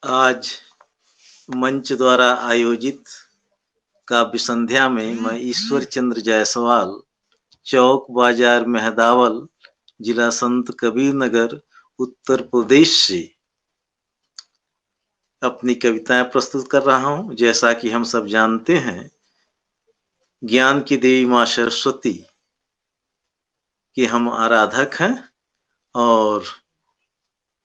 आज मंच द्वारा आयोजित काव्य संध्या में मैं ईश्वर चंद्र जायसवाल, चौक बाजार मेहदावल, जिला संत कबीर नगर, उत्तर प्रदेश से अपनी कविताएं प्रस्तुत कर रहा हूं। जैसा कि हम सब जानते हैं, ज्ञान की देवी मां सरस्वती के हम आराधक हैं और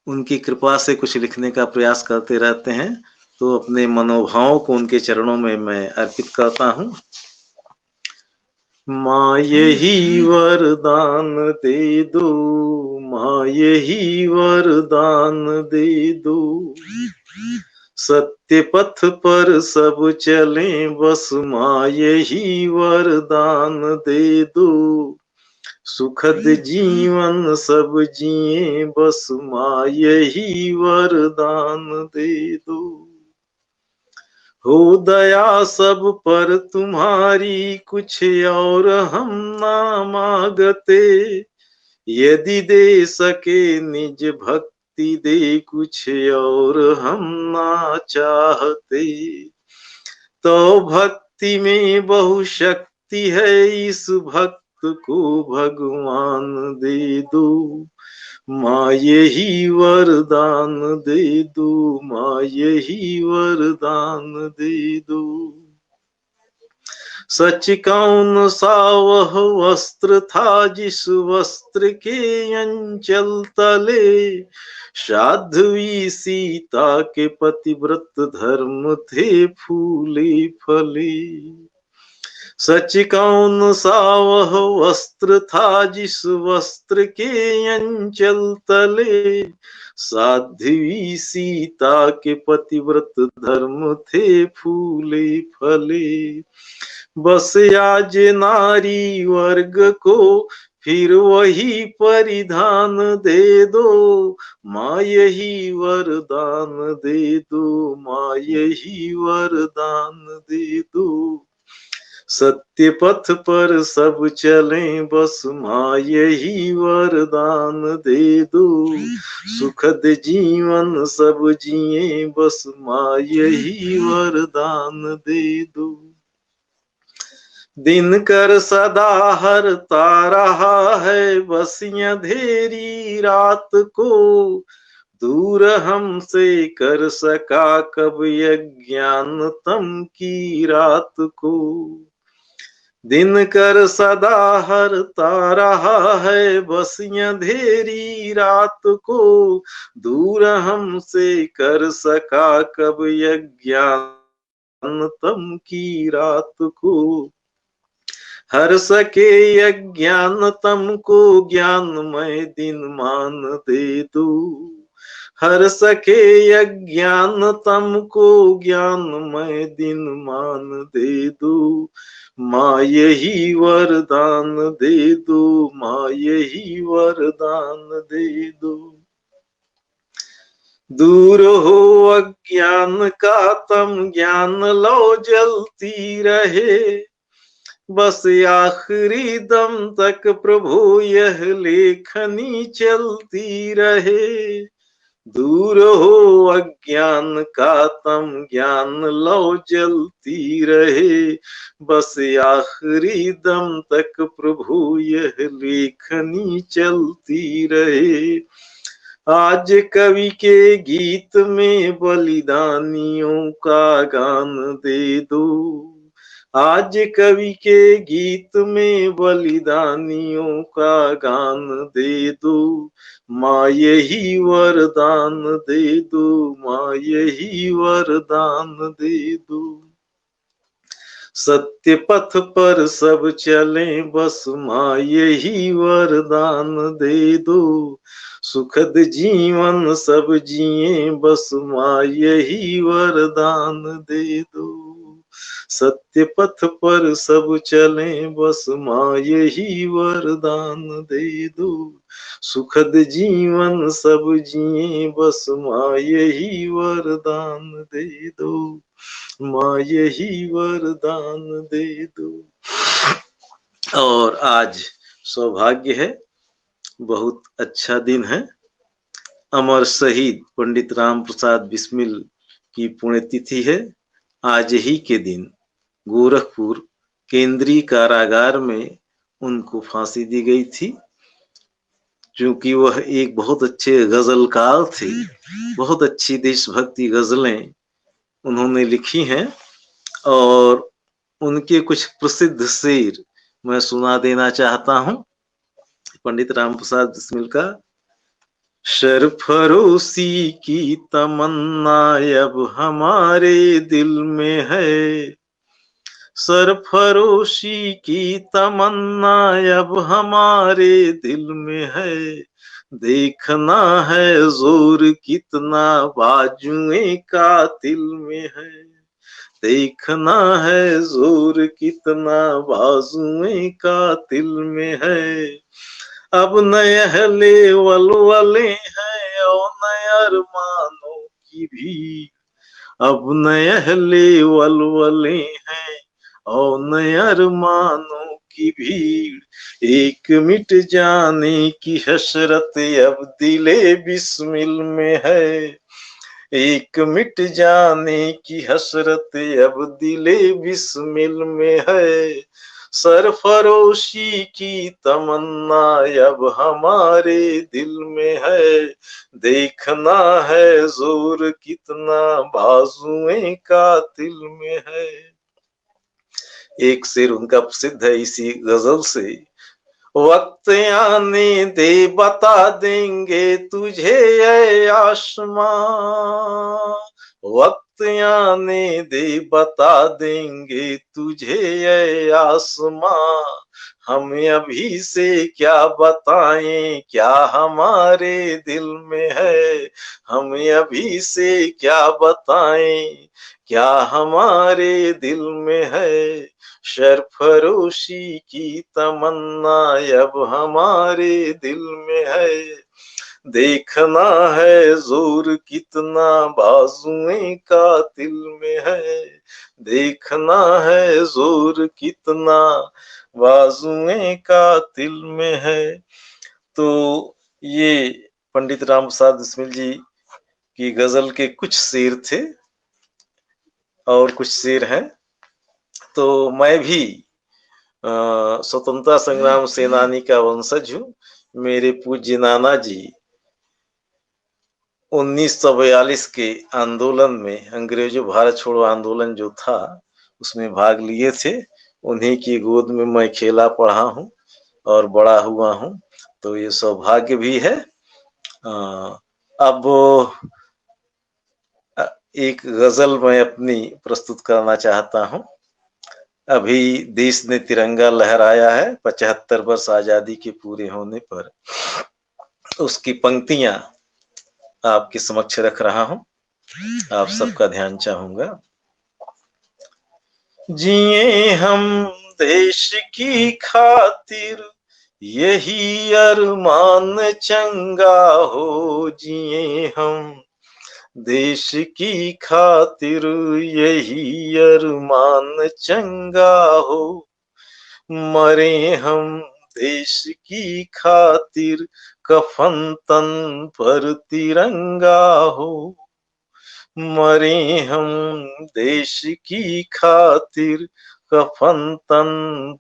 उनकी कृपा से कुछ लिखने का प्रयास करते रहते हैं। तो अपने मनोभावों को उनके चरणों में मैं अर्पित करता हूं। माँ यही वरदान दे दो, माँ यही वरदान दे दो, सत्य पथ पर सब चलें बस माँ यही वरदान दे दो, सुखद जीवन सब जिए बस माँ यही वरदान दे दो। हो दया सब पर तुम्हारी कुछ और हम ना मांगते, यदि दे सके निज भक्ति दे कुछ और हम ना चाहते। तो भक्ति में बहु शक्ति है, इस भक्त को भगवान दे दो, माँ यही वरदान दे दो, माँ यही वरदान दे दो। सच कौन सा वह वस्त्र था जिस वस्त्र के अंचल तले साध्वी सीता के पतिव्रत धर्म थे फूले फले। सच कौन सा वह वस्त्र था जिस वस्त्र के अंचल तले साध्वी सीता के पतिव्रत धर्म थे फूले फले। बस आज नारी वर्ग को फिर वही परिधान दे दो, माँ यही वरदान दे दो, माँ यही वरदान दे दो, सत्य पथ पर सब चलें बस माँ यही वरदान दे दो, सुखद जीवन सब जिए बस माँ यही वरदान दे दो। दिन कर सदा हरता रहा है बस अंधेरी रात को, दूर हमसे कर सका कब अज्ञानतम की रात को। दिन कर सदा हरता रहा है बस अंधेरी रात को, दूर हमसे कर सका कब अज्ञानतम की रात को। हर सके अज्ञानतम को ज्ञानमय दिन मान दे दो, हर सके अज्ञानतम को ज्ञानमय दिन मान दे दो, माँ यही वरदान दे दो, माँ यही वरदान दे दो। दूर हो अज्ञान का तम ज्ञान लो जलती रहे, बस आखिरी दम तक प्रभु यह लेखनी चलती रहे। दूर हो अज्ञान का तम ज्ञान लो जलती रहे, बस आखिरी दम तक प्रभु यह लेखनी चलती रहे। आज कवि के गीत में बलिदानियों का गान दे दो, आज कवि के गीत में बलिदानियों का गान दे दो, माँ यही वरदान दे दो, माँ यही वरदान दे दो। सत्य पथ पर सब चलें बस माँ यही वरदान दे दो, सुखद जीवन सब जिए बस माँ यही वरदान दे दो। सत्य पथ पर सब चलें बस माँ यही वरदान दे दो, सुखद जीवन सब जिए बस माँ यही वरदान दे दो, माँ यही वरदान दे दो। और आज सौभाग्य है, बहुत अच्छा दिन है। अमर शहीद पंडित राम प्रसाद बिस्मिल की पुण्यतिथि है। आज ही के दिन गोरखपुर केंद्रीय कारागार में उनको फांसी दी गई थी, क्योंकि वह एक बहुत अच्छे गजलकार थे। बहुत अच्छी देशभक्ति गजलें उन्होंने लिखी हैं और उनके कुछ प्रसिद्ध शेर मैं सुना देना चाहता हूं पंडित राम प्रसाद बिस्मिल का। सरफरोशी की तमन्ना अब हमारे दिल में है, सरफरोशी की तमन्ना अब हमारे दिल में है, देखना है जोर कितना बाजुए कातिल में है, देखना है जोर कितना बाजुए कातिल में है। अब नए वलवले हैं और नए अरमानों की भी, अब नए वलवले हैं और नए अरमानों की भीड़, एक मिट जाने की हसरत अब दिले बिस्मिल में है, एक मिट जाने की हसरत अब दिले बिस्मिल में है, सरफरोशी की तमन्ना अब हमारे दिल में है, देखना है जोर कितना बाजुए कातिल में है। एक शेर उनका प्रसिद्ध है इसी गजल से। वक्त आने दे बता देंगे तुझे ऐ आसमां, वक्त आने दे बता देंगे तुझे ऐ आसमां, हम अभी से क्या बताएं क्या हमारे दिल में है, हम अभी से क्या बताएं क्या हमारे दिल में है, सरफरोशी की तमन्ना अब हमारे दिल में है, देखना है जोर कितना बाजुए कातिल में है, देखना है जोर कितना बाजुए कातिल में है। तो ये पंडित राम प्रसाद बिस्मिल जी की गजल के कुछ शेर थे और कुछ शेर हैं। तो मैं भी स्वतंत्रता संग्राम सेनानी का वंशज हूँ। मेरे पूज्य नाना जी 1942 के आंदोलन में, अंग्रेजों भारत छोड़ो आंदोलन जो था उसमें भाग लिए थे। उन्हीं की गोद में मैं खेला पढ़ा हूँ और बड़ा हुआ हूँ, तो ये सौभाग्य भी है। अब एक गजल मैं अपनी प्रस्तुत करना चाहता हूँ। अभी देश ने तिरंगा लहराया है 75 वर्ष आजादी के पूरे होने पर, उसकी पंक्तियां आपके समक्ष रख रहा हूं, आप सबका ध्यान चाहूंगा। जिए हम देश की खातिर यही अरमान चंगा हो, जिए हम देश की खातिर यही अरमान चंगा हो, मरे हम देश की खातिर कफन तन पर तिरंगा हो, मरे हम देश की खातिर कफन तन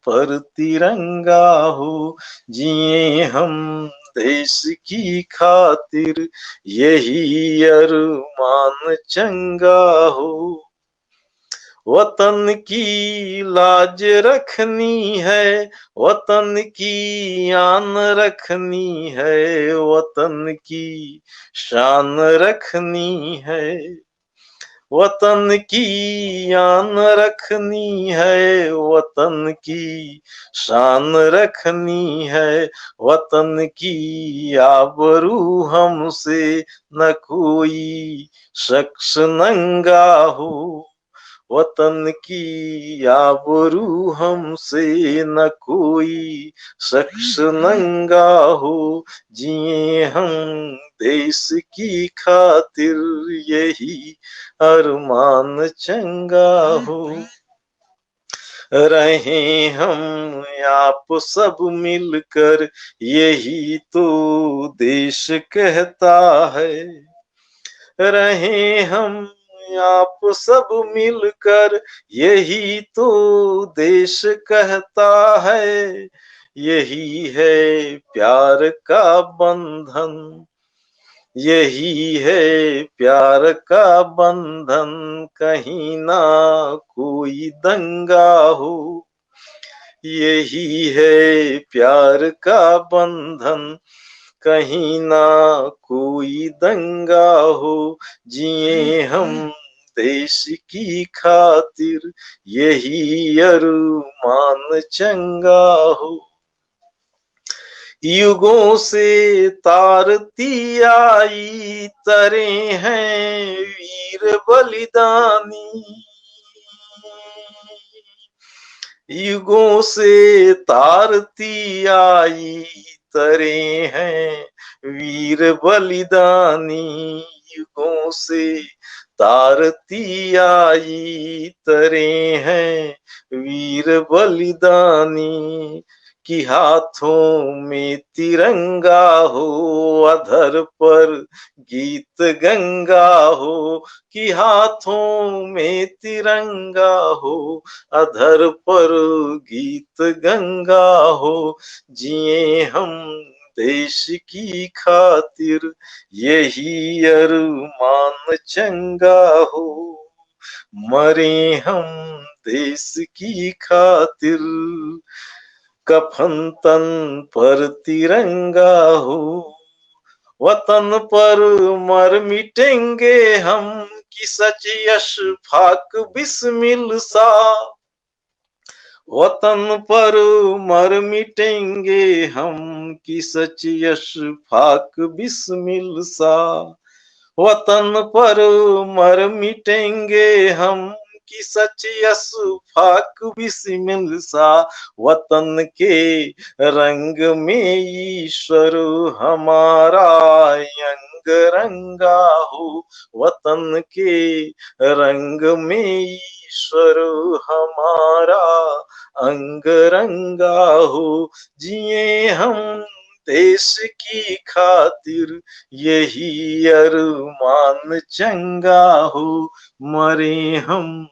पर तिरंगा हो, जिए हम देश की खातिर यही अरमान चंगा हो, वतन की लाज रखनी है, वतन की आन रखनी है, वतन की शान रखनी है, वतन की आन रखनी है, वतन की शान रखनी है, वतन की आबरू हमसे न कोई शख्स नंगा हो, वतन की आबरू हमसे न कोई शख्स नंगा हो, जिए हम देश की खातिर यही अरमान चंगा हो, रहे हम आप सब मिलकर, यही तो देश कहता है। रहे हम आप सब मिलकर, यही तो देश कहता है। यही है प्यार का बंधन, यही है प्यार का बंधन, कहीं ना कोई दंगा हो। यही है प्यार का बंधन, कहीं ना कोई दंगा हो। जिए हम देश की खातिर, यही अरमान चंगा हो। युगों से तारती आई तरे हैं वीर बलिदानी। युगों से तारती आई तरे हैं वीर बलिदानी। युगों से तारती आई तरे हैं वीर बलिदानी। कि हाथों में तिरंगा हो, अधर पर गीत गंगा हो। कि हाथों में तिरंगा हो, अधर पर गीत गंगा हो। जिए हम देश की खातिर, यही अरमान चंगा हो। मरे हम देश की खातिर, कफन तन पर तिरंगा हो। वतन पर मर मिटेंगे हम, कि सच अशफाक बिस्मिल सा। वतन पर मर मिटेंगे हम, कि सच अशफाक बिस्मिल सा। वतन पर मर मिटेंगे हम, कि सच अशफाक बिस्मिल सा। वतन के रंग में ईश्वर हमारा अंग रंगा हो। वतन के रंग में ईश्वर हमारा अंग रंगा हो। जिए हम देश की खातिर, यही अरमान चंगा हो। मरे हम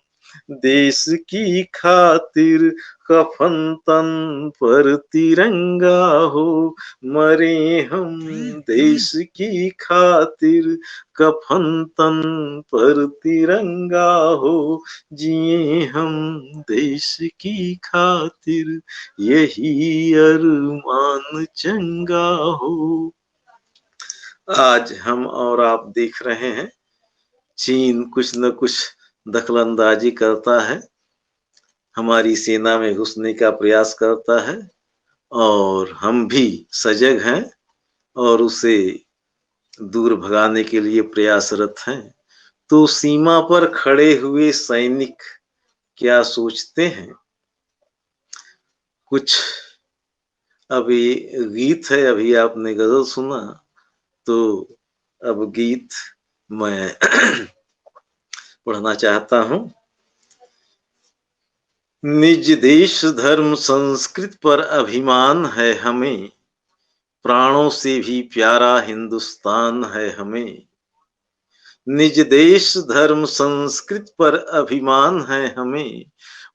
देश की खातिर, कफन तन पर तिरंगा हो। मरे हम देश की खातिर, कफन तन पर तिरंगा हो। जिए हम देश की खातिर, यही अरमान चंगा हो। आज हम और आप देख रहे हैं, चीन कुछ न कुछ दखलंदाजी करता है, हमारी सेना में घुसने का प्रयास करता है, और हम भी सजग हैं और उसे दूर भगाने के लिए प्रयासरत हैं। तो सीमा पर खड़े हुए सैनिक क्या सोचते हैं? कुछ अभी गीत है, अभी आपने गजल सुना, तो अब गीत मैं पढ़ना चाहता हूं। निज देश धर्म संस्कृत पर अभिमान है हमें, प्राणों से भी प्यारा हिंदुस्तान है हमें। निज देश धर्म संस्कृत पर अभिमान है हमें,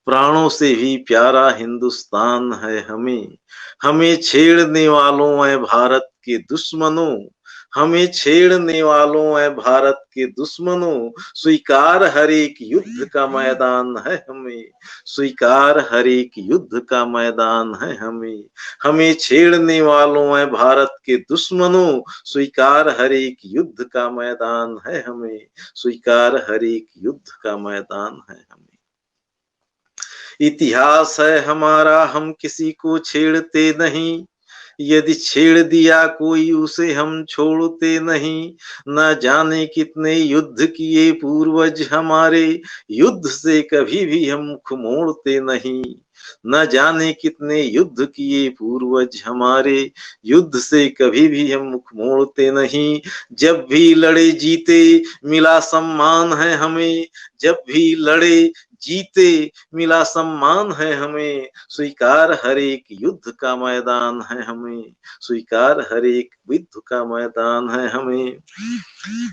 प्राणों से भी प्यारा हिंदुस्तान है हमें। हमें छेड़ने वालों है भारत के दुश्मनों, हमें छेड़ने वालों है भारत के दुश्मनों। स्वीकार हर एक युद्ध का मैदान है हमें, स्वीकार हर एक युद्ध का मैदान है हमें। हमें छेड़ने वालों है भारत के दुश्मनों, स्वीकार हर एक युद्ध का मैदान है हमें, स्वीकार हर एक युद्ध का मैदान है हमें। इतिहास है हमारा, हम किसी को छेड़ते नहीं, यदि छेड़ दिया कोई उसे हम छोड़ते नहीं। न जाने कितने युद्ध किए पूर्वज हमारे, युद्ध से कभी भी हम मुख मोड़ते नहीं। न जाने कितने युद्ध किए पूर्वज हमारे, युद्ध से कभी भी हम मुख मोड़ते नहीं। जब भी लड़े जीते मिला सम्मान है हमें, जब भी लड़े जीते मिला सम्मान है हमें, स्वीकार हर एक युद्ध का मैदान है हमें, स्वीकार हर एक युद्ध का मैदान है हमें।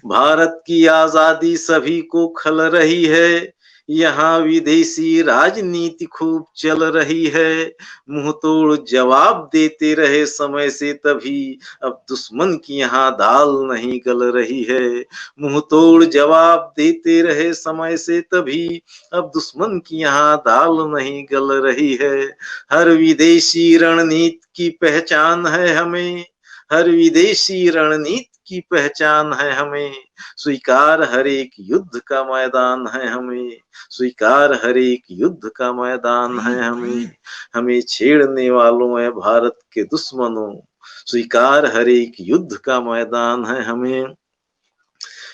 भारत की आजादी सभी को खल रही है, यहाँ विदेशी राजनीति खूब चल रही है, मुंह तोड़ जवाब देते रहे समय से तभी, अब दुश्मन की यहाँ दाल नहीं गल रही है। मुंह तोड़ जवाब देते रहे समय से तभी, अब दुश्मन की यहाँ दाल नहीं गल रही है। हर विदेशी रणनीति की पहचान है हमें, हर विदेशी रणनीति की पहचान है हमें, स्वीकार हर एक युद्ध का मैदान है हमें, स्वीकार हर एक युद्ध का मैदान है हमें। हमें छेड़ने वालों है भारत के दुश्मनों, स्वीकार हर एक युद्ध का मैदान है हमें।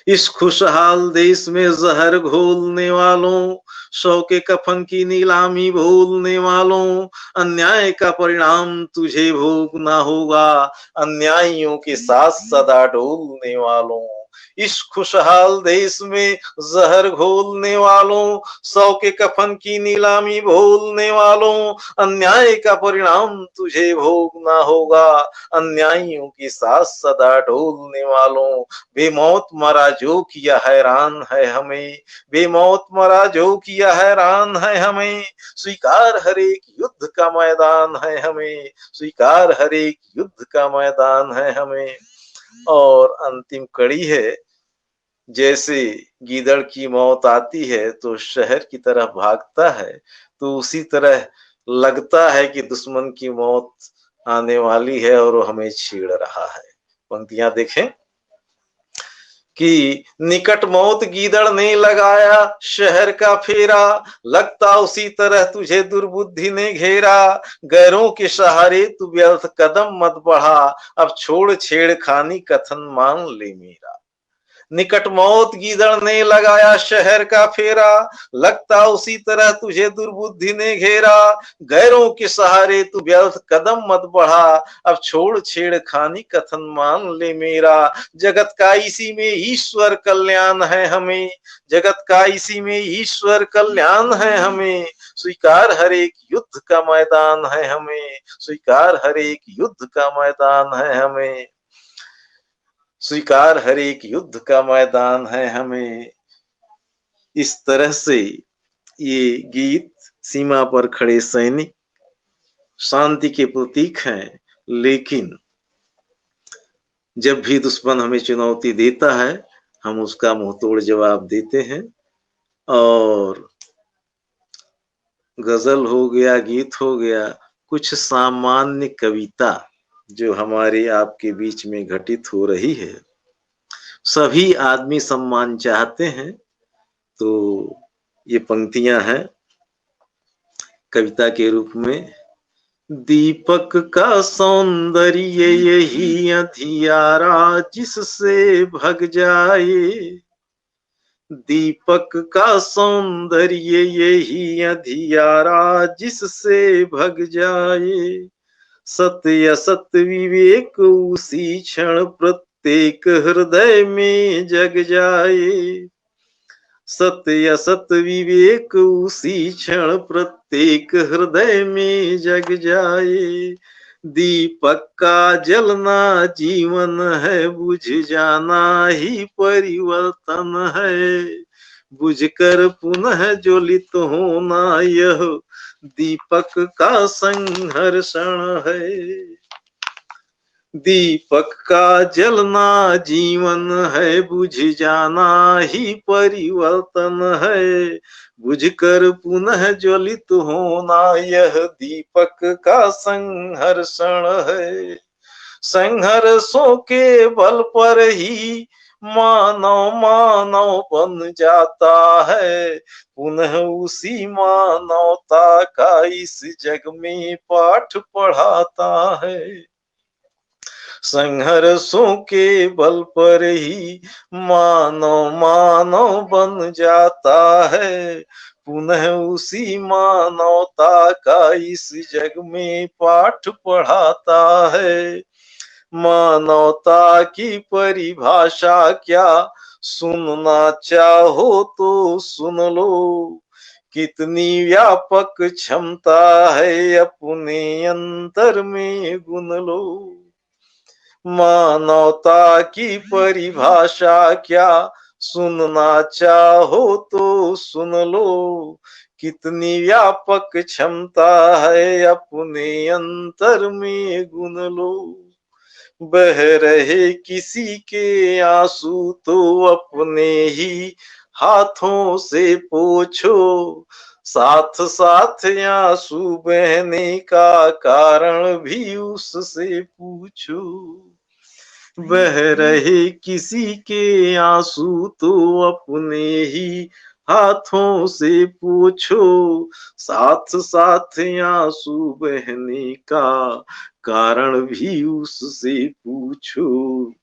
इस खुशहाल देश में जहर घोलने वालों, सौ के कफन की नीलामी भूलने वालों, अन्याय का परिणाम तुझे भोगना होगा, अन्यायियों के साथ सदा डोलने वालों। इस खुशहाल देश में जहर घोलने वालों, सौ के कफन की नीलामी भूलने वालों, अन्याय का परिणाम तुझे भोगना होगा, अन्यायियों के साथ सदा डोलने वालों। बेमौत मरा जो किया हैरान है हमें, बेमौत मरा जो किया हैरान है हमें, स्वीकार हर एक युद्ध का मैदान है हमें, स्वीकार हर एक युद्ध का मैदान है हमें। और अंतिम कड़ी है, जैसे गीदड़ की मौत आती है तो शहर की तरफ भागता है, तो उसी तरह लगता है कि दुश्मन की मौत आने वाली है और वो हमें छेड़ रहा है। पंक्तियां देखें कि निकट मौत गीदड़ ने लगाया शहर का फेरा, लगता उसी तरह तुझे दुर्बुद्धि ने घेरा, गैरों के सहारे तू व्यर्थ कदम मत बढ़ा, अब छोड़ छेड़खानी कथन मान ले मेरा। निकट मौत गीदड़ ने लगाया शहर का फेरा, लगता उसी तरह तुझे दुर्बुद्धि ने घेरा, गैरों के सहारे तू व्यर्थ कदम मत बढ़ा, अब छोड़ छेड़खानी कथन मान ले मेरा। जगत का इसी में ईश्वर कल्याण है हमें, जगत का इसी में ईश्वर कल्याण है हमें, स्वीकार हर एक युद्ध का मैदान है हमें, स्वीकार हर एक युद्ध का मैदान है हमें, स्वीकार हर एक युद्ध का मैदान है हमें। इस तरह से ये गीत सीमा पर खड़े सैनिक शांति के प्रतीक हैं, लेकिन जब भी दुश्मन हमें चुनौती देता है हम उसका मुंहतोड़ जवाब देते हैं। और गजल हो गया, गीत हो गया, कुछ सामान्य कविता जो हमारे आपके बीच में घटित हो रही है। सभी आदमी सम्मान चाहते हैं, तो ये पंक्तियां हैं कविता के रूप में। दीपक का सौंदर्य यही अंधियारा जिससे भग जाए, दीपक का सौंदर्य यही अंधियारा जिससे भग जाए, सत्य असत विवेक उसी क्षण प्रत्येक हृदय में जग जाए, सत्य असत विवेक उसी क्षण प्रत्येक हृदय में जग जाए, दीपक का जलना जीवन है, बुझ जाना ही परिवर्तन है, बुझकर पुनः ज्वलित होना यह दीपक का संघर्षण है, दीपक का जलना जीवन है, बुझ जाना ही परिवर्तन है, बुझकर पुनः ज्वलित होना यह दीपक का संघर्षण है। संघर्षों के बल पर ही मानव मानव बन जाता है, पुनः उसी मानवता का इस जग में पाठ पढ़ाता है, संघर्षों के बल पर ही मानव मानव बन जाता है, पुनः उसी मानवता का इस जग में पाठ पढ़ाता है। मानवता की परिभाषा क्या, सुनना चाहो तो सुन लो, कितनी व्यापक क्षमता है अपने अंतर में गुन लो। मानवता की परिभाषा क्या सुनना चाहो तो सुन लो। कितनी व्यापक क्षमता है अपने अंतर में गुन लो। बह रहे किसी के आंसू तो अपने ही हाथों से पोछो। साथ साथ आंसू बहने का कारण भी उससे पूछो। बह रहे किसी के आंसू तो अपने ही हाथों से पूछो। साथ साथ आंसू बहने का कारण भी उससे पूछो।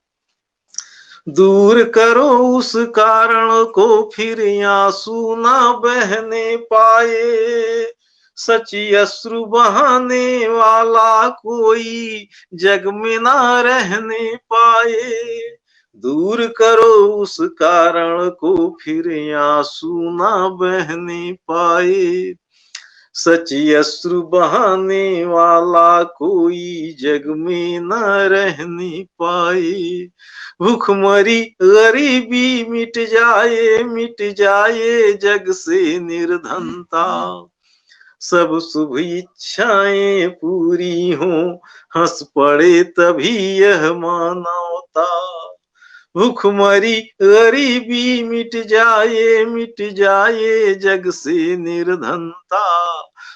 दूर करो उस कारण को फिर आंसू ना बहने पाए। सच्ची अश्रु बहाने वाला कोई जग में ना रहने पाए। दूर करो उस कारण को फिर आंसू ना बहने पाए। सच्ची अश्रु बहाने वाला कोई जग में न रहने पाए। भूखमरी गरीबी मिट जाए जग से निर्धनता। सब शुभ इच्छाएं पूरी हों हंस पड़े तभी यह मानवता। भूखमरी गरीबी मिट जाए जग से निर्धनता।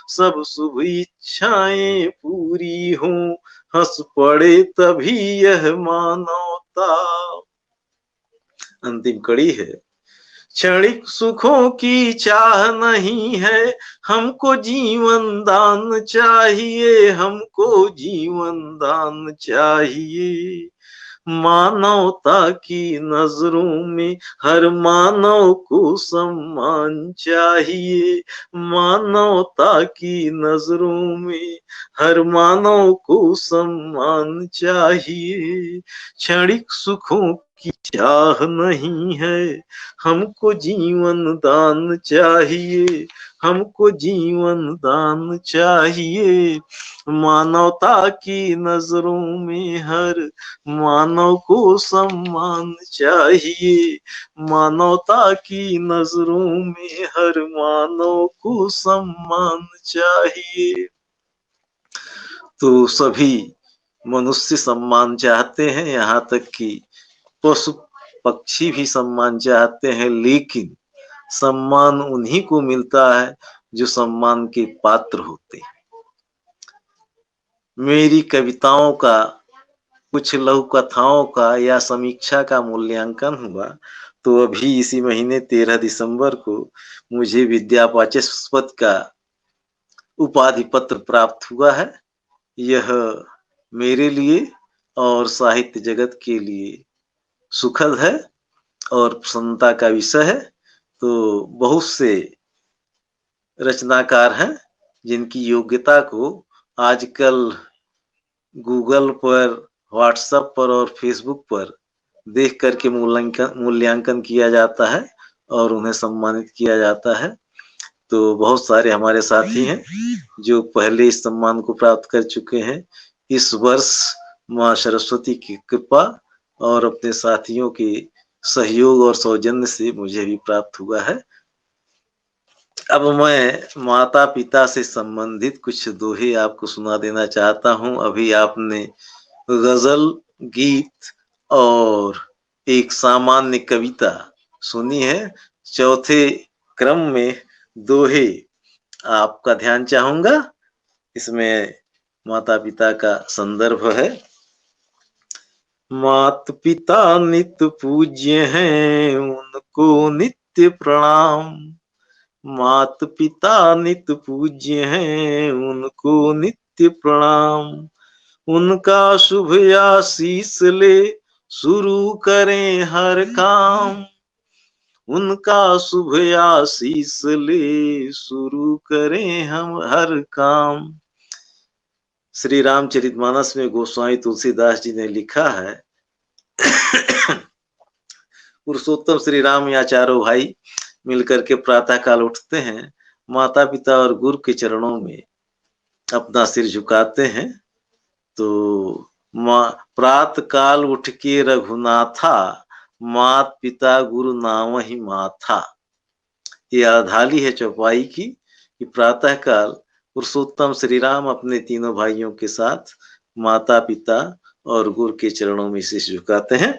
सब शुभ इच्छाएं पूरी हों हंस पड़े तभी यह मानवता। अंतिम कड़ी है। क्षणिक सुखों की चाह नहीं है हमको जीवन दान चाहिए। हमको जीवन दान चाहिए। मानवता की नजरों में हर मानव को सम्मान चाहिए। मानवता की नजरों में हर मानव को सम्मान चाहिए। क्षणिक सुखों की चाह नहीं है हमको जीवन दान चाहिए। हमको जीवन दान चाहिए। मानवता की नजरों में हर मानव को सम्मान चाहिए। मानवता की नजरों में हर मानव को सम्मान चाहिए। तो सभी मनुष्य सम्मान चाहते हैं, यहाँ तक कि पशु पक्षी भी सम्मान चाहते हैं, लेकिन सम्मान उन्हीं को मिलता है जो सम्मान के पात्र होते हैं। मेरी कविताओं का, कुछ लघु कथाओं का या समीक्षा का मूल्यांकन हुआ तो अभी इसी महीने 13 दिसंबर को मुझे विद्या वाचस्पति का उपाधि पत्र प्राप्त हुआ है। यह मेरे लिए और साहित्य जगत के लिए सुखद है और प्रसन्नता का विषय है। तो बहुत से रचनाकार हैं जिनकी योग्यता को आजकल गूगल पर, व्हाट्सएप पर और फेसबुक पर देख करके मूल्यांकन किया जाता है और उन्हें सम्मानित किया जाता है। तो बहुत सारे हमारे साथी हैं जो पहले इस सम्मान को प्राप्त कर चुके हैं। इस वर्ष माँ सरस्वती की कृपा और अपने साथियों के सहयोग और सौजन्य से मुझे भी प्राप्त हुआ है। अब मैं माता पिता से संबंधित कुछ दोहे आपको सुना देना चाहता हूं। अभी आपने गजल, गीत और एक सामान्य कविता सुनी है। चौथे क्रम में दोहे आपका ध्यान चाहूंगा। इसमें माता पिता का संदर्भ है। मात पिता नित्य पूज्य हैं उनको नित्य प्रणाम। मात पिता नित्य पूज्य हैं उनको नित्य प्रणाम। उनका शुभ आशीष ले शुरू करें हर काम। उनका शुभ आशीष ले शुरू करें हम हर काम। श्री रामचरितमानस में गोस्वामी तुलसीदास जी ने लिखा है, पुरुषोत्तम श्री राम या चारों भाई मिलकर के प्रातः काल उठते हैं माता पिता और गुरु के चरणों में अपना सिर झुकाते हैं। तो माँ प्रात काल उठ के रघुनाथा, मात पिता गुरु नाम ही माथा। ये आधाली है चौपाई की कि प्रातः काल पुरुषोत्तम श्री राम अपने तीनों भाइयों के साथ माता पिता और गुरु के चरणों में शीश झुकाते हैं।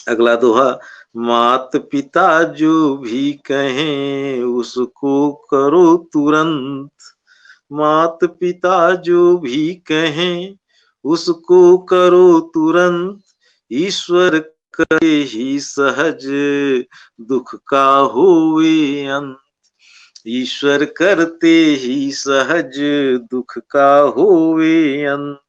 अगला दोहा, मात पिता जो भी कहें उसको करो तुरंत, मात पिता जो भी कहें उसको करो तुरंत, ईश्वर करे ही सहज दुख का होवे अंत, ईश्वर करते ही सहज दुख का होवे अंत,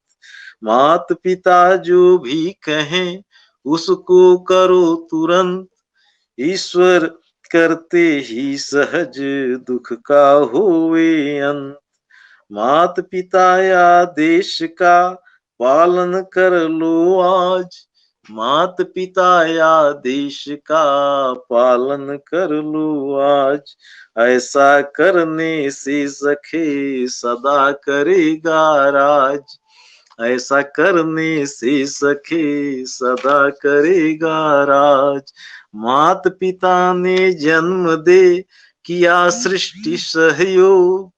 मात पिता जो भी कहें उसको करो तुरंत, ईश्वर करते ही सहज दुख का होवे अंत, मात पिता या देश का पालन कर लो आज, मात पिता या देश का पालन कर लो आज, ऐसा करने से सखे सदा करेगा राज, ऐसा करने से सखे सदा करेगा राज, मात पिता ने जन्म दे किया सृष्टि सहयोग,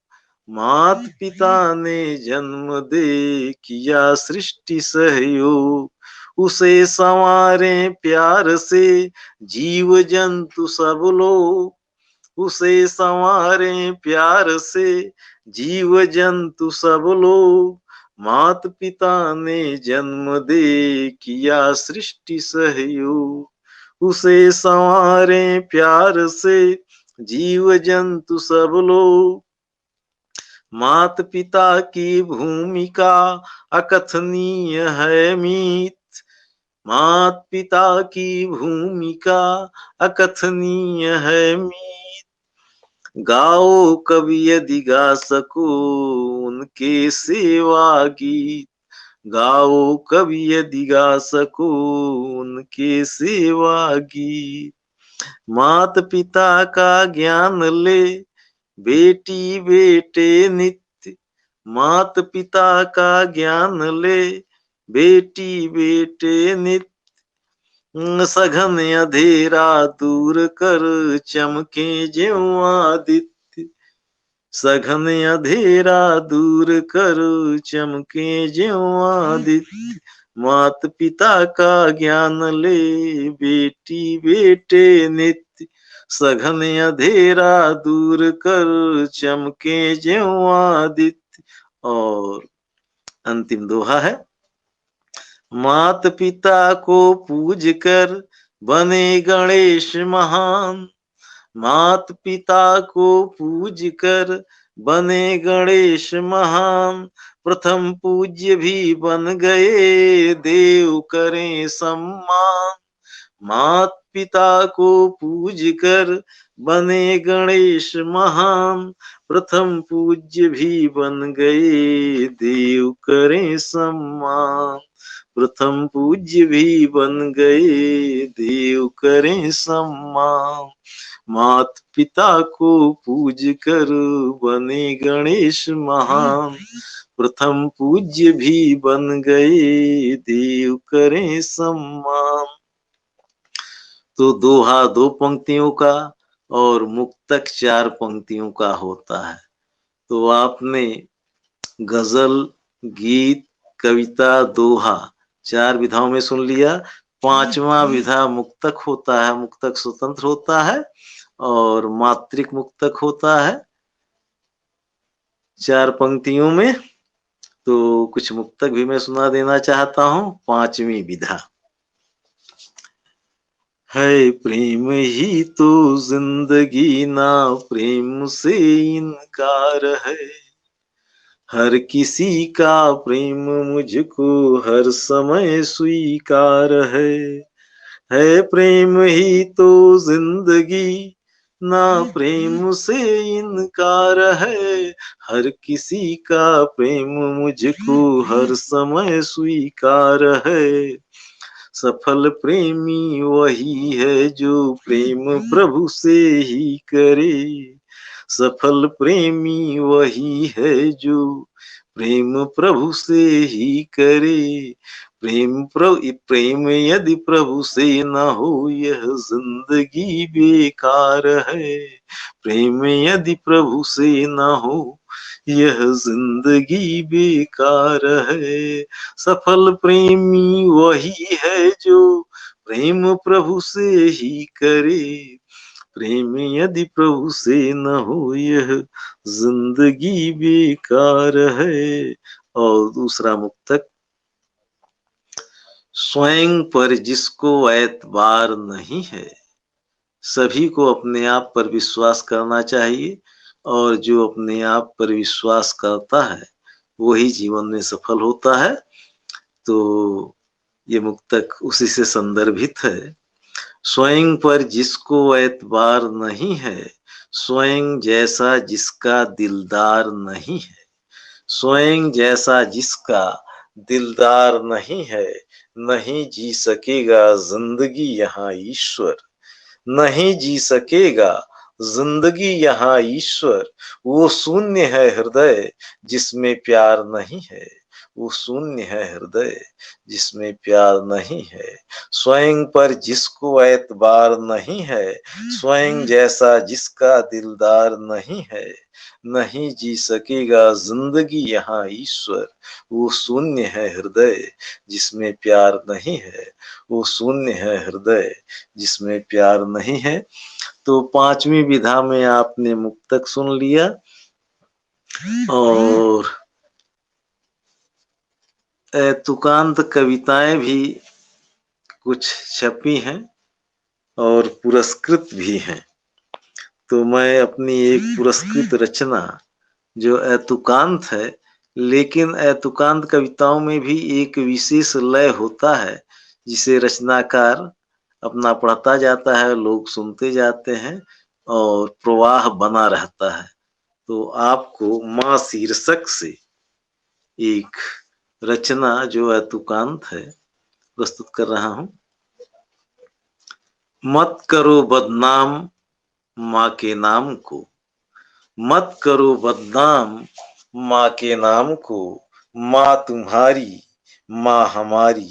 मात पिता ने जन्म दे किया सृष्टि सहयोग, उसे संवारे प्यार से जीव जंतु सब लोग, उसे संवारे प्यार से जीव जंतु सब लोग, मात पिता ने जन्म दे किया सृष्टि सहयोग, उसे संवारे प्यार से जीव जंतु सब लोग, मात पिता की भूमिका अकथनीय है मीत, मात पिता की भूमिका अकथनीय है मीत, गाओ कवि यदि गा सको उनके सेवा गीत, गाओ कवि यदि गा सको उनके सेवा गीत, मात पिता का ज्ञान ले बेटी बेटे नित्य, मात पिता का ज्ञान ले बेटी बेटे नित्य, सघन अंधेरा दूर कर चमके ज्यों आदित्य, सघन अंधेरा दूर कर चमके ज्यों आदित्य, मात पिता का ज्ञान ले बेटी बेटे नित्य, सघन अंधेरा दूर कर चमके ज्यों आदित्य। और अंतिम दोहा है, मात पिता को पूज कर बने गणेश महान, मात पिता को पूज कर बने गणेश महान, प्रथम पूज्य भी बन गए देव करें सम्मान, मात पिता को पूज कर बने गणेश महान, प्रथम पूज्य भी बन गए देव करें सम्मान, प्रथम पूज्य भी बन गए देव करें सम्मान, मात पिता को पूज कर बने गणेश महान, प्रथम पूज्य भी बन गए देव करें सम्मान। तो दोहा 2 पंक्तियों का और मुक्तक 4 पंक्तियों का होता है। तो आपने गजल, गीत, कविता, दोहा 4 विधाओं में सुन लिया। 5वां विधा मुक्तक होता है। मुक्तक स्वतंत्र होता है और मात्रिक मुक्तक होता है 4 पंक्तियों में। तो कुछ मुक्तक भी मैं सुना देना चाहता हूं। 5वीं विधा, है प्रेम ही तो जिंदगी, ना प्रेम से इनकार है, हर किसी का प्रेम मुझको हर समय स्वीकार है प्रेम ही तो जिंदगी, ना प्रेम से इनकार है, हर किसी का प्रेम मुझको हर समय स्वीकार है, सफल प्रेमी वही है जो प्रेम प्रभु से ही करे, सफल प्रेमी वही है जो प्रेम प्रभु से ही करे। प्रेम यदि प्रभु से न हो यह जिंदगी बेकार है। प्रेम यदि प्रभु से न हो यह जिंदगी बेकार है। सफल प्रेमी वही है जो प्रेम प्रभु से ही करे। प्रेम यदि प्रभु से न हो यह जिंदगी बेकार है। और दूसरा मुक्तक, स्वयं पर जिसको एतबार नहीं है, सभी को अपने आप पर विश्वास करना चाहिए, और जो अपने आप पर विश्वास करता है वही जीवन में सफल होता है। तो ये मुक्तक उसी से संदर्भित है। स्वयं पर जिसको एतबार नहीं है, स्वयं जैसा जिसका दिलदार नहीं है। स्वयं जैसा जिसका दिलदार नहीं है, नहीं जी सकेगा जिंदगी यहाँ ईश्वर। नहीं जी सकेगा जिंदगी यहाँ ईश्वर। वो शून्य है हृदय जिसमें प्यार नहीं है। वो शून्य है हृदय जिसमें प्यार नहीं है। स्वयं पर जिसको एतबार नहीं है, स्वयं जैसा जिसका दिलदार नहीं है, नहीं जी सकेगा जिंदगी यहाँ ईश्वर। वो शून्य है हृदय जिसमें प्यार नहीं है। वो शून्य है हृदय जिसमें प्यार नहीं है। तो पांचवी विधा में आपने मुक्तक सुन लिया, और तुकांत कविताएं भी कुछ छपी हैं और पुरस्कृत भी हैं। तो मैं अपनी एक पुरस्कृत रचना जो एतुकांत है, लेकिन एतुकांत कविताओं में भी एक विशेष लय होता है जिसे रचनाकार अपना पढ़ता जाता है, लोग सुनते जाते हैं और प्रवाह बना रहता है। तो आपको माँ शीर्षक से एक रचना जो एतुकांत है प्रस्तुत कर रहा हूं। मत करो बदनाम माँ के नाम को, मत करो बदनाम माँ के नाम को। माँ तुम्हारी, माँ हमारी,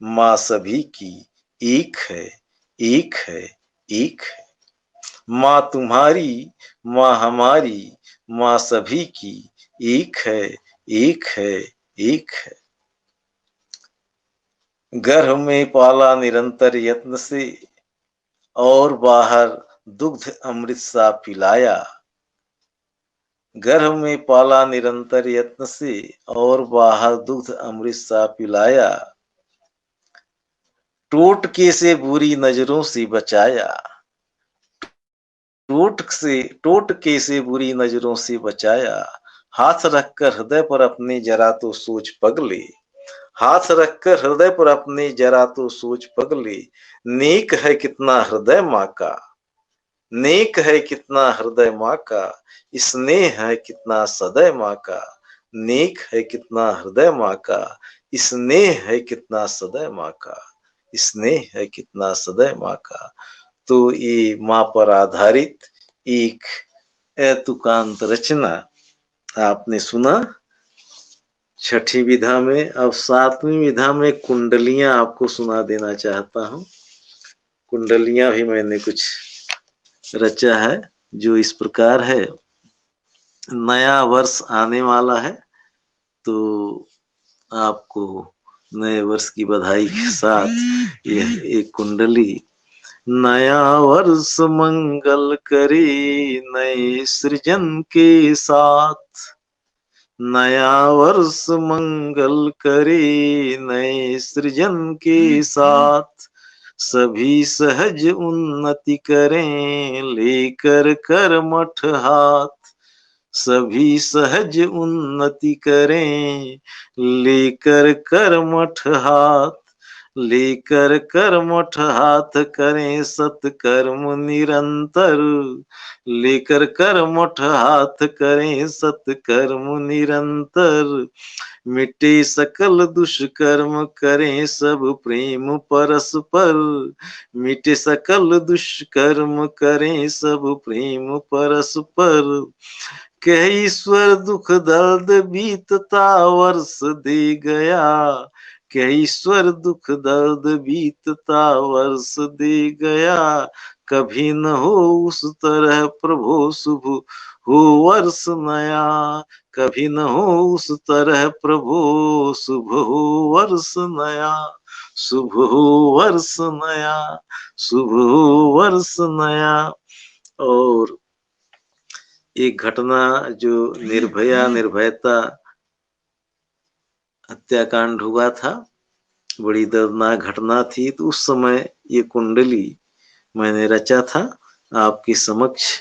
माँ सभी की एक है, एक है, एक है। माँ तुम्हारी, माँ हमारी, माँ सभी की एक है, एक है, एक है। गर्भ में पाला निरंतर यत्न से, और बाहर दुग्ध अमृत सा पिलाया। गर्भ में पाला निरंतर यत्न से, और बाहर दुग्ध अमृत सा पिलाया। टोटके से बुरी नजरों से बचाया। टोटके से बुरी नजरों से बचाया। हाथ रखकर हृदय पर अपने जरा तो सोच पगले। हाथ रखकर हृदय पर अपने जरा तो सोच पगले। नेक है कितना हृदय माँ का, नेक है कितना हृदय माँ का। स्नेह है कितना सदैव माँ का। नेक है कितना हृदय माँ का। स्नेह है कितना सदैव माँ का। स्नेह है कितना सदैव माँ का। तो ये माँ पर आधारित एक एतुकांत रचना आपने सुना। छठी विधा में अब सातवीं विधा में कुंडलियां आपको सुना देना चाहता हूं। कुंडलियां भी मैंने कुछ रचा है जो इस प्रकार है। नया वर्ष आने वाला है, तो आपको नए वर्ष की बधाई के साथ यह एक कुंडली। नया वर्ष मंगल करे नए सृजन के साथ। नया वर्ष मंगल करे नए सृजन के साथ। सभी सहज उन्नति करें लेकर कर्मठ हाथ। सभी सहज उन्नति करें लेकर कर्मठ हाथ। लेकर कर्मठ हाथ करें सत्कर्म निरंतर, लेकर कर्मठ हाथ करें सत्कर्म निरंतर, मिटे सकल दुष्कर्म करें सब प्रेम परस्पर, मिटे सकल दुष्कर्म करें सब प्रेम परस्पर, कह ईश्वर दुख दर्द बीतता वर्ष दे गया, कह ईश्वर दुख दर्द बीतता वर्ष दे गया, कभी न हो उस तरह प्रभु शुभ हो वर्ष नया, कभी न हो उस तरह प्रभु शुभ हो वर्ष नया, शुभ हो वर्ष नया, शुभ हो वर्ष नया। और एक घटना जो निर्भया निर्भयता हत्याकांड हुआ था, बड़ी दर्दनाक घटना थी। तो उस समय ये कुंडली मैंने रचा था, आपके समक्ष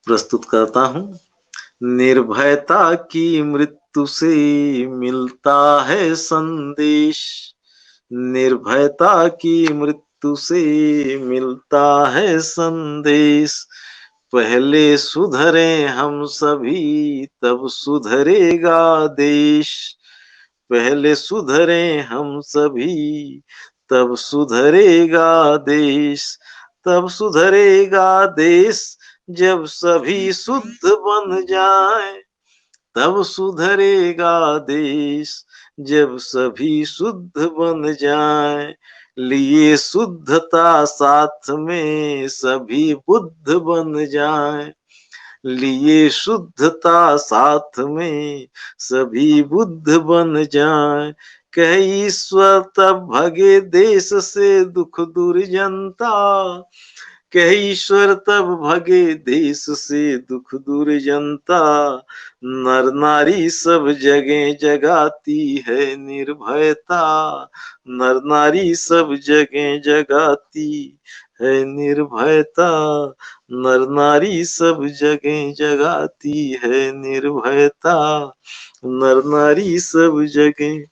प्रस्तुत करता हूँ। निर्भयता की मृत्यु से मिलता है संदेश, निर्भयता की मृत्यु से मिलता है संदेश, पहले सुधरे हम सभी तब सुधरेगा देश, पहले सुधरे हम सभी तब सुधरेगा देश, तब सुधरेगा देश जब सभी शुद्ध बन जाए, तब सुधरेगा देश जब सभी शुद्ध बन जाए, लिए शुद्धता साथ में सभी बुद्ध बन जाए, लिए शुद्धता साथ में सभी बुद्ध बन जाए, कह ईश्वर तब भगे देश से दुख दूर जनता, कह ईश्वर तब भगे देश से दुख दूर जनता, नर नारी सब जगह जगाती है निर्भयता, नर नारी सब जगह जगाती है निर्भयता, नर नारी सब जगह जगाती है निर्भयता, नर नारी सब जगह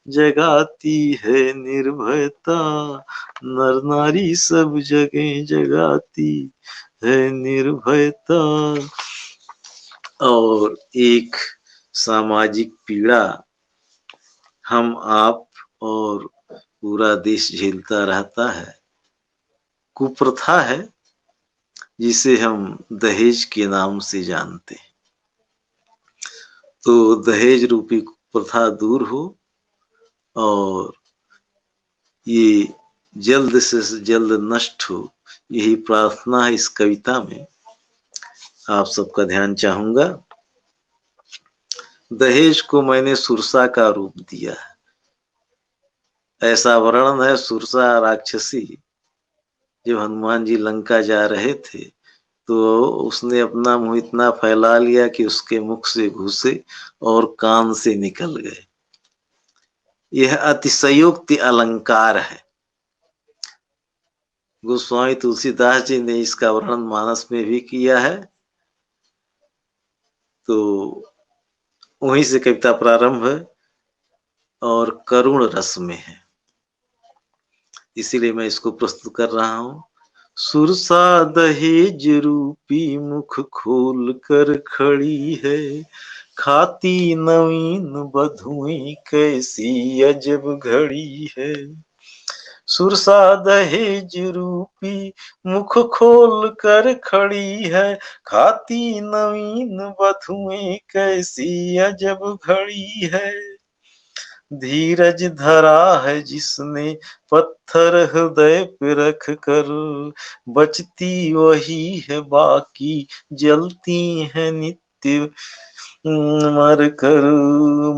जगाती है निर्भयता, नर नारी सब जगह जगाती है निर्भयता। और एक सामाजिक पीड़ा हम आप और पूरा देश झेलता रहता है, कुप्रथा है जिसे हम दहेज के नाम से जानते हैं। तो दहेज रूपी कुप्रथा दूर हो और ये जल्द से जल्द नष्ट हो, यही प्रार्थना है इस कविता में। आप सबका ध्यान चाहूंगा। दहेज को मैंने सुरसा का रूप दिया है। ऐसा वर्णन है, सुरसा राक्षसी जब हनुमान जी लंका जा रहे थे तो उसने अपना मुंह इतना फैला लिया कि उसके मुख से घुसे और कान से निकल गए। यह अतिशयोक्ति अलंकार है। गोस्वामी तुलसीदास जी ने इसका वर्णन मानस में भी किया है। तो वहीं से कविता प्रारंभ है और करुण रस में है, इसीलिए मैं इसको प्रस्तुत कर रहा हूं। सुरसा दहेज रूपी मुख खोल कर खड़ी है, खाती नवीन बधुएं कैसी अजब घड़ी है। सुरसा दहेज रूपी मुख खोल कर खड़ी है, खाती नवीन बधुएं कैसी अजब घड़ी है। धीरज धरा है जिसने पत्थर हृदय पे रख कर, बचती वही है बाकी जलती है नित्य मर कर,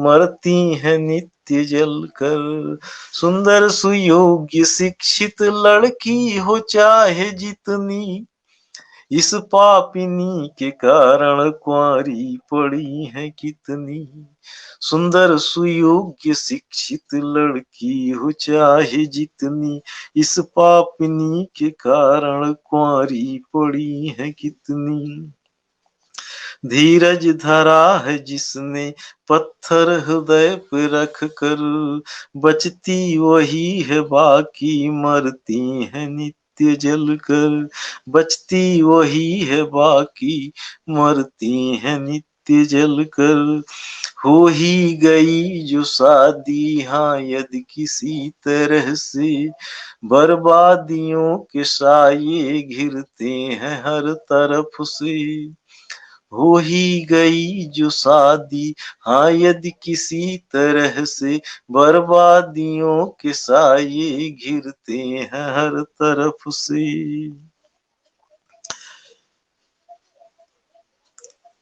मरती है नित्य जल कर। सुंदर सुयोग्य शिक्षित लड़की हो चाहे जितनी, इस पापिनी के कारण कुंवारी पड़ी है कितनी। सुंदर सुयोग्य शिक्षित लड़की हो चाहे जितनी, इस पापिनी के कारण कुंवारी पड़ी है कितनी। धीरज धरा है जिसने पत्थर हृदय पे रख कर, बचती वही है बाकी मरती है नित्य जल कर, बचती वही है बाकी मरती है नित्य जल कर। हो ही गई जो शादी हाँ यदि किसी तरह से, बर्बादियों के साये घिरते हैं हर तरफ से। हो ही गई जो शादी हाँ यदि किसी तरह से, बर्बादियों के साये घिरते हैं हर तरफ से।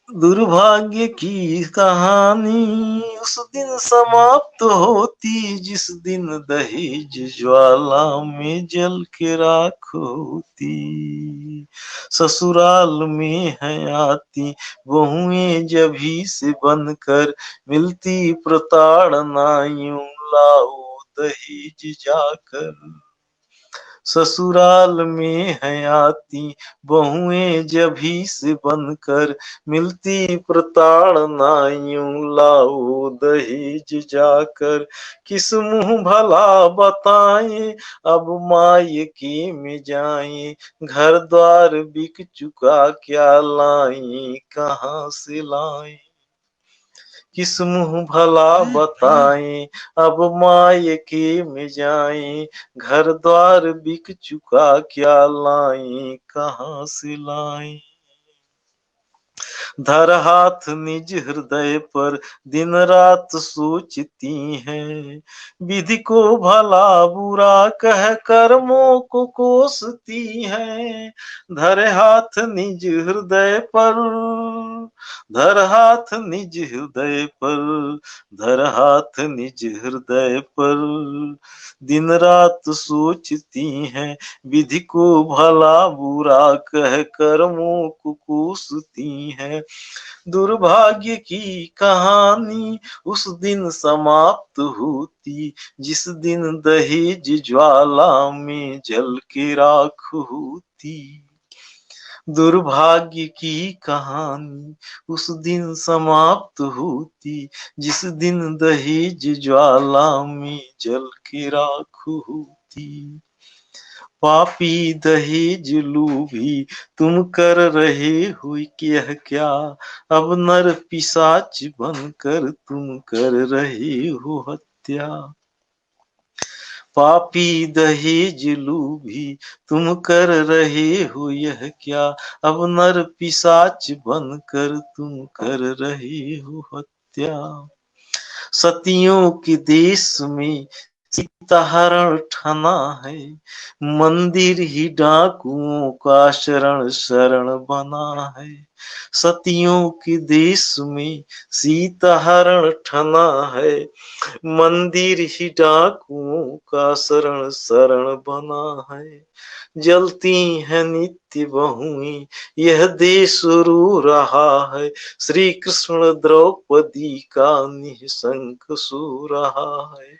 दुर्भाग्य की कहानी उस दिन समाप्त होती जिस दिन दहेज ज्वाला में जल के राख होती। ससुराल में है आती बहुएं जभी से बनकर, मिलती प्रताड़ना यूं लाओ दहेज जाकर। ससुराल में है आती बहुएं जभी से बनकर, मिलती प्रताड़ना यूं लाओ दहेज जाकर। किस मुंह भला बताएं अब मायके में जाएं, घर द्वार बिक चुका क्या लाएं कहाँ से लाएं। किस मुंह भला बताएं अब मायके में जाएं, घर द्वार बिक चुका क्या लाएं कहाँ से लाएं। धर हाथ निज हृदय पर दिन रात सोचती हैं, विधि को भला बुरा कह कर्मों को कोसती हैं। धर हाथ निज हृदय पर, धर हाथ निज हृदय पर, धर हाथ निज हृदय पर, दिन रात सोचती हैं, विधि को भला बुरा कह कर्मों को कोसती हैं। दुर्भाग्य की कहानी उस दिन समाप्त होती जिस दिन दहेज ज्वाला में जल के राख होती। दुर्भाग्य की कहानी उस दिन समाप्त होती जिस दिन दहेज ज्वाला में जल के राख होती। पापी दहेज लूभी तुम कर रहे हो यह क्या, अब नर पिशाच बनकर तुम कर रहे हो हत्या। पापी दहेज लूभी तुम कर रहे हो यह क्या, अब नर पिशाच बनकर तुम कर रहे हो हत्या। सतियों के देश में सीताहरण ठना है, मंदिर ही डाकुओं का शरण शरण बना है। सतियों के देश में सीताहरण ठना है, मंदिर ही डाकुओं का शरण शरण बना है। जलती है नित्य बहुएं यह देश रो रहा है, श्री कृष्ण द्रौपदी का निःशंक सो रहा है।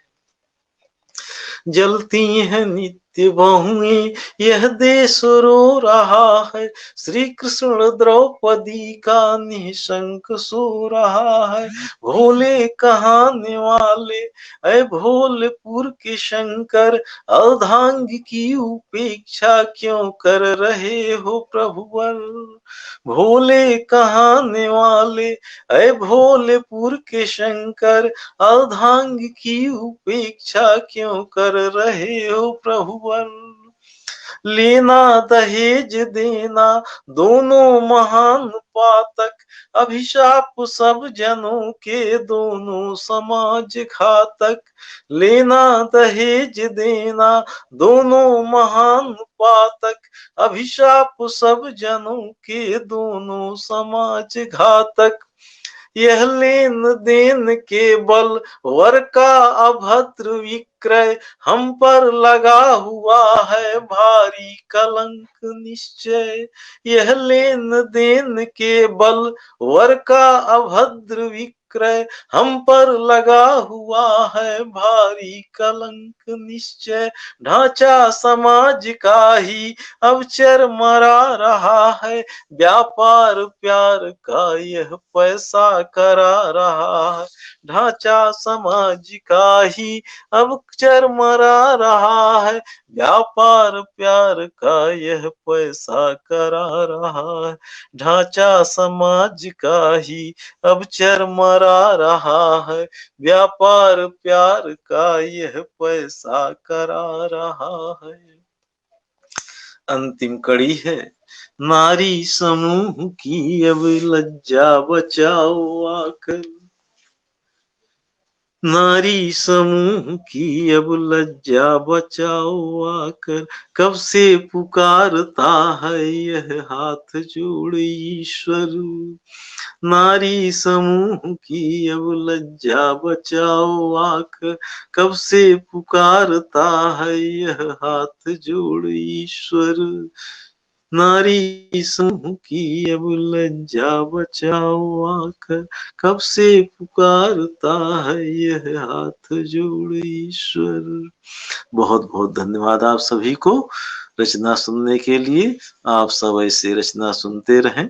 जलती है नित्य बहुएं यह देश रो रहा है, श्री कृष्ण द्रौपदी का निःशंक सो रहा है। भोले कहाने वाले ऐ भोलपुर के शंकर, अर्धांग की उपेक्षा क्यों कर रहे हो प्रभुवर। भोले कहाने वाले ऐ भोलपुर के शंकर, अर्धांग की उपेक्षा क्यों कर रहे हो प्रभुवर। लेना दहेज देना दोनों महान पातक, अभिशाप सब जनों के दोनों समाज घातक। लेना दहेज देना दोनों महान पातक, अभिशाप सब जनों के दोनों समाज घातक। यह लेन देन के बल वर का अभद्र विक्रय, हम पर लगा हुआ है भारी कलंक निश्चय। यह लेन देन के बल वर का अभद्र विक्रय, हम पर लगा हुआ है भारी कलंक निश्चय। ढांचा समाज का ही अब चरमरा रहा है, व्यापार प्यार का यह पैसा करा रहा है। ढांचा समाज का ही अब चरमरा रहा है, व्यापार प्यार का यह पैसा करा रहा है। ढांचा समाज का ही अब चरमरा रहा है, व्यापार प्यार का यह पैसा करा रहा है। अंतिम कड़ी है, नारी समूह की अब लज्जा बचाओ आकर, नारी समूह की अब लज्जा बचाओ आकर। कब से पुकारता है यह हाथ जोड़ ईश्वर, नारी समूह की अब लज्जा बचाओ आकर। कब से पुकारता है यह हाथ जोड़ ईश्वर, नारी समूह की अब लज्जा बचाओ आकर। कब से पुकारता है यह हाथ जोड़ ईश्वर। बहुत बहुत धन्यवाद आप सभी को रचना सुनने के लिए। आप सब ऐसे रचना सुनते रहें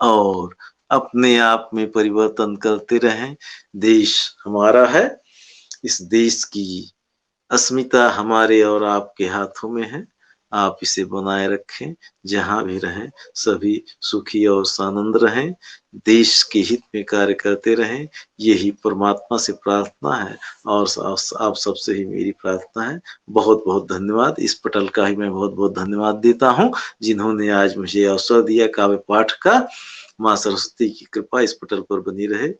और अपने आप में परिवर्तन करते रहें। देश हमारा है, इस देश की अस्मिता हमारे और आपके हाथों में है। आप इसे बनाए रखें, जहां भी रहें सभी सुखी और सानंद रहें, देश के हित में कार्य करते रहें, यही परमात्मा से प्रार्थना है और आप सबसे ही मेरी प्रार्थना है। बहुत बहुत धन्यवाद। इस पटल का ही मैं बहुत बहुत धन्यवाद देता हूँ जिन्होंने आज मुझे अवसर दिया काव्य पाठ का। माँ सरस्वती की कृपा इस पटल पर बनी रहे।